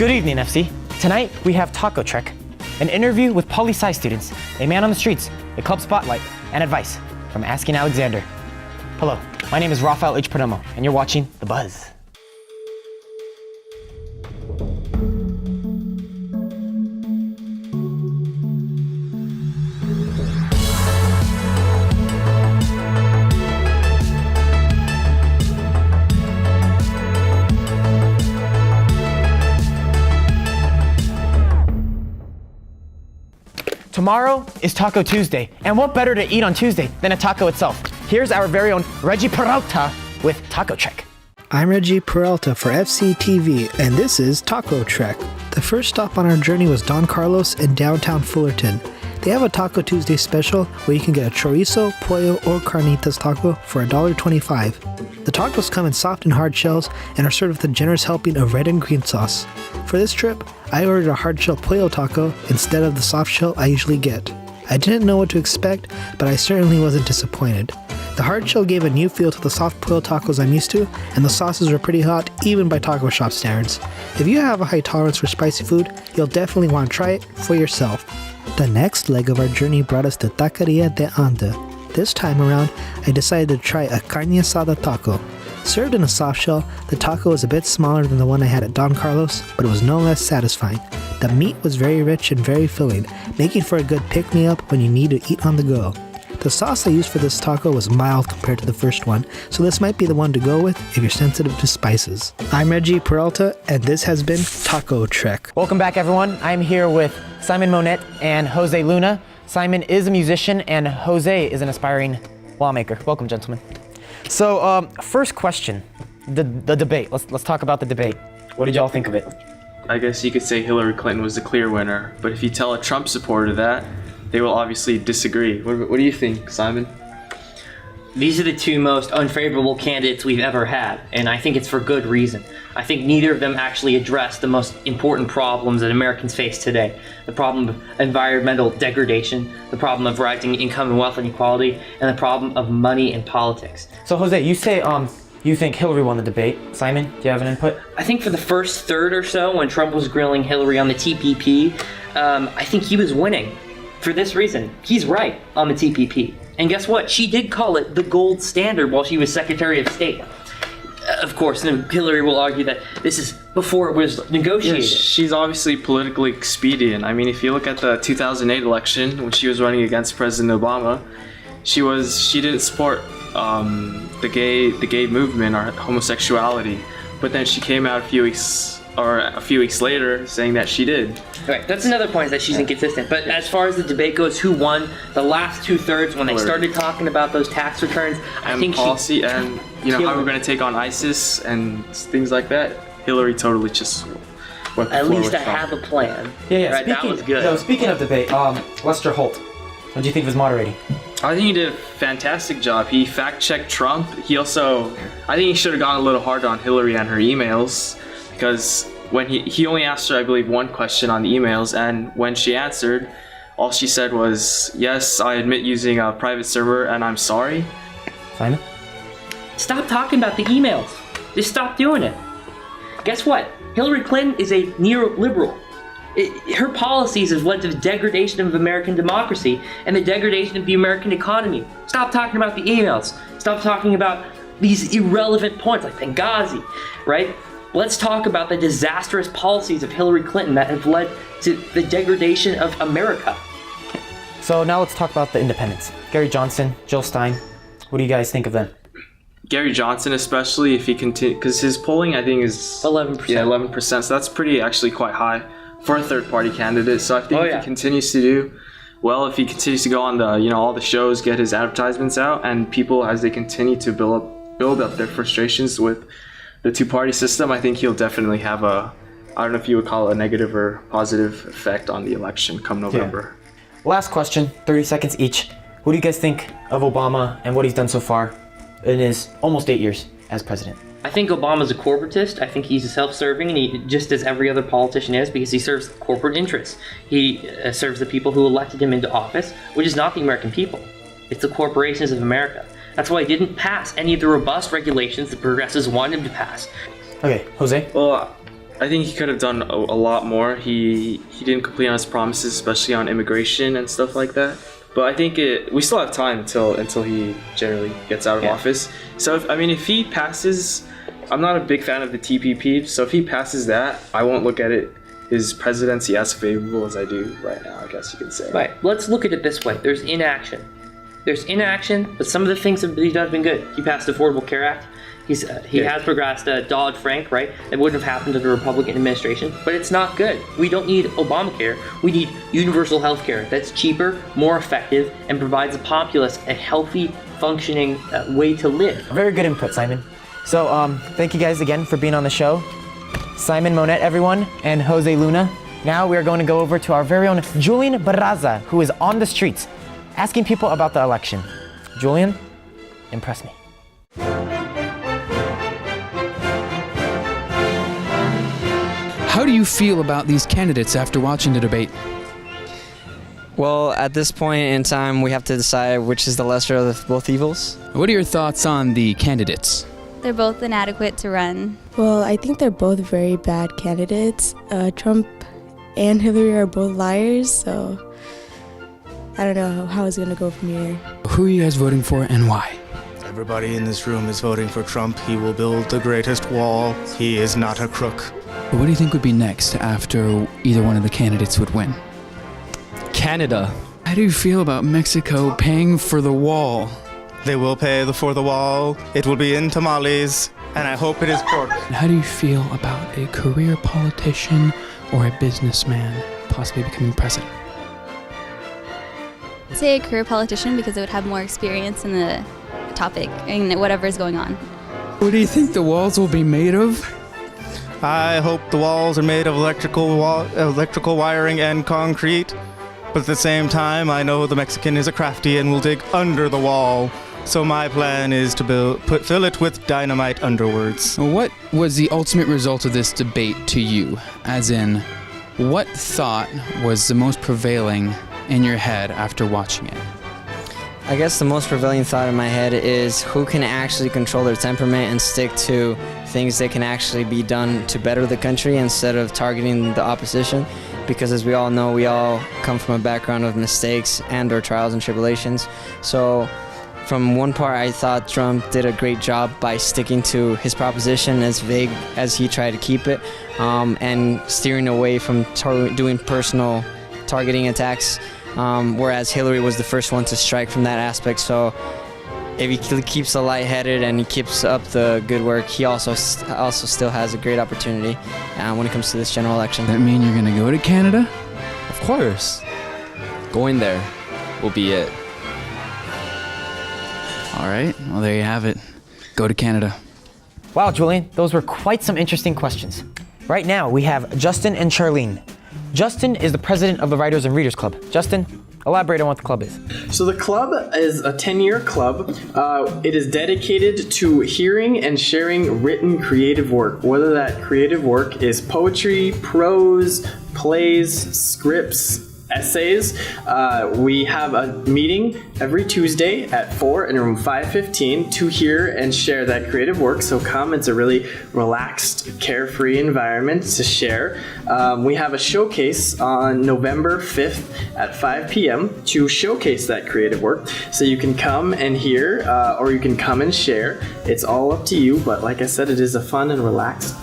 Good evening, FC. Tonight, we have Taco Trek, an interview with poli-sci students, a man on the streets, a club spotlight, and advice from Asking Alexander. Hello, my name is Rafael H. Perdomo, and you're watching The Buzz. Tomorrow is Taco Tuesday, and what better to eat on Tuesday than a taco itself? Here's our very own Reggie Peralta with Taco Trek. I'm Reggie Peralta for FCTV, and this is Taco Trek. The first stop on our journey was Don Carlos in downtown Fullerton. They have a Taco Tuesday special where you can get a chorizo, pollo, or carnitas taco for $1.25. The tacos come in soft and hard shells and are served with a generous helping of red and green sauce. For this trip, I ordered a hard shell pollo taco instead of the soft shell I usually get. I didn't know what to expect, but I certainly wasn't disappointed. The hard shell gave a new feel to the soft pollo tacos I'm used to, and the sauces were pretty hot even by taco shop standards. If you have a high tolerance for spicy food, you'll definitely want to try it for yourself. The next leg of our journey brought us to Taqueria de Anda. This time around, I decided to try a carne asada taco. Served in a soft shell, the taco was a bit smaller than the one I had at Don Carlos, but it was no less satisfying. The meat was very rich and very filling, making for a good pick-me-up when you need to eat on the go. The sauce I used for this taco was mild compared to the first one, so this might be the one to go with if you're sensitive to spices. I'm Reggie Peralta, and this has been Taco Trek. Welcome back, everyone. I'm here with Simon Monette and Jose Luna. Simon is a musician, and Jose is an aspiring lawmaker. Welcome, gentlemen. So, first question, the debate. Let's talk about the debate. What did y'all think of it? I guess you could say Hillary Clinton was the clear winner, but if you tell a Trump supporter that, they will obviously disagree. What do you think, Simon? These are the two most unfavorable candidates we've ever had, and I think it's for good reason. I think neither of them actually address the most important problems that Americans face today. The problem of environmental degradation, the problem of rising income and wealth inequality, and the problem of money in politics. So Jose, you say you think Hillary won the debate. Simon, do you have an input? I think for the first third or so, when Trump was grilling Hillary on the TPP, I think he was winning. For this reason, he's right on the TPP. And guess what? She did call it the gold standard while she was Secretary of State. Of course, Hillary will argue that this is before it was negotiated. Yeah, she's obviously politically expedient. I mean, if you look at the 2008 election, when she was running against President Obama, she didn't support the gay movement or homosexuality, but then she came out a few weeks later saying that she did. Right, that's another point, that she's inconsistent. But as far as the debate goes, who won the last two-thirds when they started talking about those tax returns, I think policy and how we're going to take on ISIS and things like that, Hillary totally just went at least I have a plan. Yeah. Right, that was good. So speaking of debate, Lester Holt, what do you think of his moderating? I think he did a fantastic job. He fact-checked Trump. I think he should have gone a little harder on Hillary and her emails, because when he only asked her, I believe, one question on the emails, and when she answered, all she said was, "Yes, I admit using a private server, and I'm sorry." Simon? Stop talking about the emails. Just stop doing it. Guess what? Hillary Clinton is a neoliberal. Her policies have led to the degradation of American democracy and the degradation of the American economy. Stop talking about the emails. Stop talking about these irrelevant points like Benghazi, right? Let's talk about the disastrous policies of Hillary Clinton that have led to the degradation of America. So now let's talk about the independents. Gary Johnson, Jill Stein. What do you guys think of them? Gary Johnson, especially if he continues, because his polling, I think, is 11%. Yeah, 11%. So that's actually quite high for a third-party candidate. So I think if he continues to do well, if he continues to go on the all the shows, get his advertisements out, and people, as they continue to build up their frustrations with the two-party system, I think he'll definitely have I don't know if you would call it a negative or positive effect on the election come November. Yeah. Last question, 30 seconds each. What do you guys think of Obama and what he's done so far in his almost 8 years as president? I think Obama's a corporatist. I think he's a self-serving, and he just as every other politician is, because he serves corporate interests. He serves the people who elected him into office, which is not the American people. It's the corporations of America. That's why he didn't pass any of the robust regulations the progressives wanted him to pass. Okay, Jose? Well, I think he could have done a lot more. He didn't complete on his promises, especially on immigration and stuff like that. But I think we still have time until he generally gets out of office. So if he passes, I'm not a big fan of the TPP. So if he passes that, I won't look at his presidency as favorable as I do right now, I guess you could say. Right. Let's look at it this way. There's inaction, but some of the things that he's done have been good. He passed the Affordable Care Act. He has progressed Dodd-Frank, right? That wouldn't have happened under the Republican administration, but it's not good. We don't need Obamacare. We need universal health care that's cheaper, more effective, and provides the populace a healthy, functioning way to live. Very good input, Simon. So thank you guys again for being on the show. Simon Monet, everyone, and Jose Luna. Now we are going to go over to our very own Julian Barraza, who is on the streets asking people about the election. Julian, impress me. How do you feel about these candidates after watching the debate? Well, at this point in time, we have to decide which is the lesser of both evils. What are your thoughts on the candidates? They're both inadequate to run. Well, I think they're both very bad candidates. Trump and Hillary are both liars, so I don't know how it's going to go from here. Who are you guys voting for and why? Everybody in this room is voting for Trump. He will build the greatest wall. He is not a crook. What do you think would be next after either one of the candidates would win? Canada. How do you feel about Mexico paying for the wall? They will pay for the wall. It will be in tamales, and I hope it is pork. How do you feel about a career politician or a businessman possibly becoming president? I'd say a career politician because it would have more experience in the topic and whatever is going on. What do you think the walls will be made of? I hope the walls are made of electrical wiring and concrete. But at the same time, I know the Mexican is a crafty and will dig under the wall. So my plan is to fill it with dynamite underwards. What was the ultimate result of this debate to you? As in, what thought was the most prevailing in your head after watching it? I guess the most prevailing thought in my head is who can actually control their temperament and stick to things that can actually be done to better the country instead of targeting the opposition. Because as we all know, we all come from a background of mistakes and or trials and tribulations. So from one part, I thought Trump did a great job by sticking to his proposition as vague as he tried to keep it, and steering away from doing personal targeting attacks, whereas Hillary was the first one to strike from that aspect. So if he keeps the lightheaded and he keeps up the good work, he also still has a great opportunity when it comes to this general election. That mean you're gonna go to Canada? Of course. Going there will be it. All right, well there you have it. Go to Canada. Wow, Julian, those were quite some interesting questions. Right now, we have Justin and Charlene. Justin is the president of the Writers and Readers Club. Justin, elaborate on what the club is. So the club is a 10-year club. It is dedicated to hearing and sharing written creative work, whether that creative work is poetry, prose, plays, scripts, essays. We have a meeting every Tuesday at 4 in room 515 to hear and share that creative work. So come, it's a really relaxed, carefree environment to share. We have a showcase on November 5th at 5 p.m. to showcase that creative work. So you can come and hear, or you can come and share. It's all up to you, but like I said, it is a fun and relaxed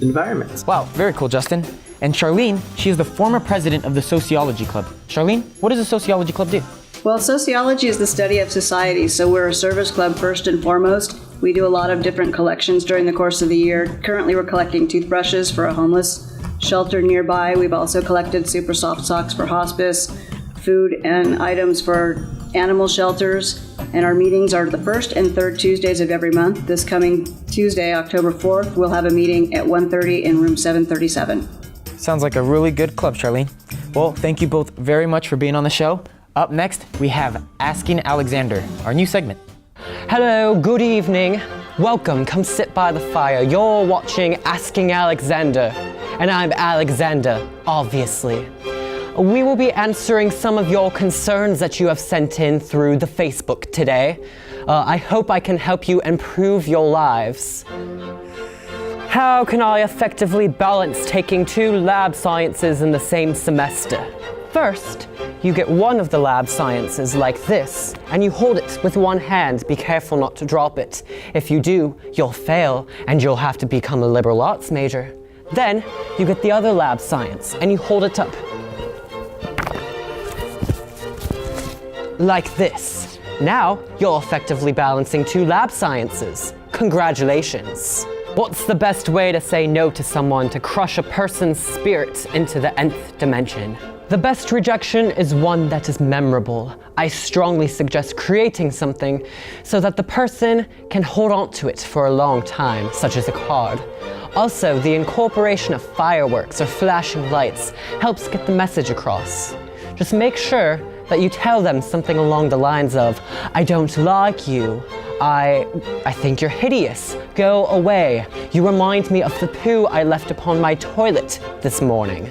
environment. Wow, very cool, Justin. And Charlene, she is the former president of the Sociology Club. Charlene, what does the Sociology Club do? Well, sociology is the study of society, so we're a service club first and foremost. We do a lot of different collections during the course of the year. Currently, we're collecting toothbrushes for a homeless shelter nearby. We've also collected super soft socks for hospice, food and items for animal shelters. And our meetings are the first and third Tuesdays of every month. This coming Tuesday, October 4th, we'll have a meeting at 1:30 in room 737. Sounds like a really good club, Charlene. Well, thank you both very much for being on the show. Up next, we have Asking Alexander, our new segment. Hello, good evening. Welcome, come sit by the fire. You're watching Asking Alexander, and I'm Alexander, obviously. We will be answering some of your concerns that you have sent in through the Facebook today. I hope I can help you improve your lives. How can I effectively balance taking 2 lab sciences in the same semester? First, you get one of the lab sciences like this, and you hold it with one hand. Be careful not to drop it. If you do, you'll fail, and you'll have to become a liberal arts major. Then, you get the other lab science, and you hold it up. Like this. Now, you're effectively balancing 2 lab sciences. Congratulations. What's the best way to say no to someone to crush a person's spirit into the nth dimension? The best rejection is one that is memorable. I strongly suggest creating something so that the person can hold on to it for a long time, such as a card. Also, the incorporation of fireworks or flashing lights helps get the message across. Just make sure that you tell them something along the lines of, I don't like you. I think you're hideous. Go away. You remind me of the poo I left upon my toilet this morning.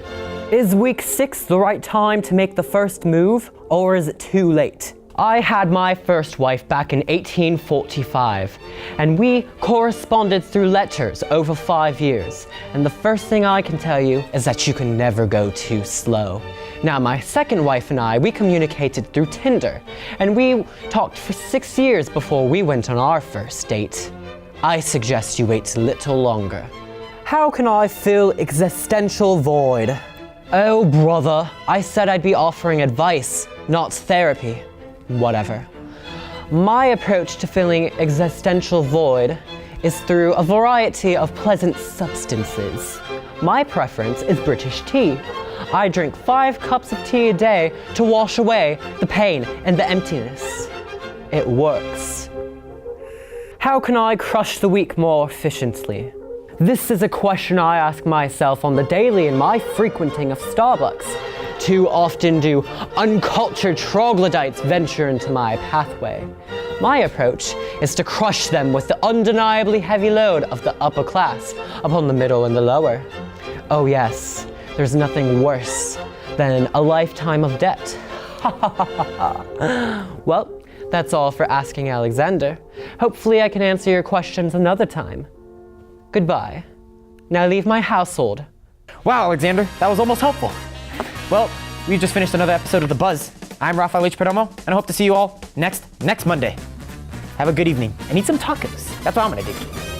Is week 6 the right time to make the first move, or is it too late? I had my first wife back in 1845, and we corresponded through letters over 5 years. And the first thing I can tell you is that you can never go too slow. Now, my second wife and I, we communicated through Tinder, and we talked for 6 years before we went on our first date. I suggest you wait a little longer. How can I fill existential void? Oh, brother, I said I'd be offering advice, not therapy. Whatever. My approach to filling existential void is through a variety of pleasant substances. My preference is British tea. I drink 5 cups of tea a day to wash away the pain and the emptiness. It works. How can I crush the week more efficiently? This is a question I ask myself on the daily in my frequenting of Starbucks. Too often do uncultured troglodytes venture into my pathway. My approach is to crush them with the undeniably heavy load of the upper class upon the middle and the lower. Oh yes, there's nothing worse than a lifetime of debt. Well, that's all for Asking Alexander. Hopefully I can answer your questions another time. Goodbye. Now leave my household. Wow, Alexander, that was almost helpful. Well, we just finished another episode of The Buzz. I'm Rafael H. Perdomo, and I hope to see you all next Monday. Have a good evening, and eat some tacos. That's what I'm gonna do.